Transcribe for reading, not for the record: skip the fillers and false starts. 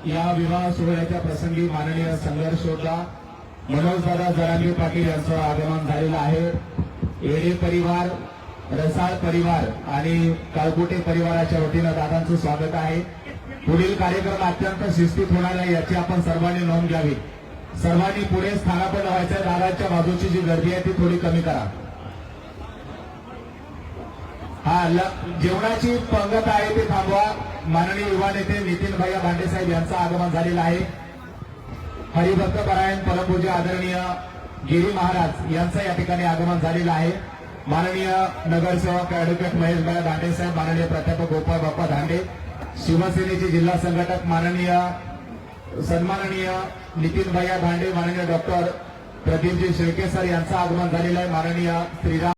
या विवाह सोहळ्याच्या प्रसंगी माननीय संघर्ष योद्धा मनोजदादा जरांगे पाटील यांचं आगमन झालेलं आहे। येडे परिवार, रसाळ परिवार आणि काळकुटे परिवाराच्या वतीनं दादांचं स्वागत आहे। पुढील कार्यक्रम अत्यंत शिस्तीत होणार आहे याची आपण सर्वांनी नोंद घ्यावी। सर्वांनी पुढे स्थानापन्न व्हायचं। दादांच्या बाजूची जी गर्दी आहे ती थोडी कमी करा। जेवणाची पंगत आहे ते थांबवा। माननीय युवा नेते नितीन भैया भांडे साहेब यांचं आगमन झालेलं आहे। हरिभक्त परायण परमपूज्य आदरणीय गिरी महाराज यांचं या ठिकाणी आगमन झालेलं आहे। माननीय नगरसेवक ऍडव्होकेट महेश भाई दांडे साहेब, माननीय प्राध्यापक गोपाळ बाप्पा दांडे, शिवसेनेचे जिल्हा संघटक माननीय सन्माननीय नितीन भैया भांडे, माननीय डॉक्टर प्रदीपजी शेळके सर यांचं आगमन झालेलं आहे। माननीय श्रीराम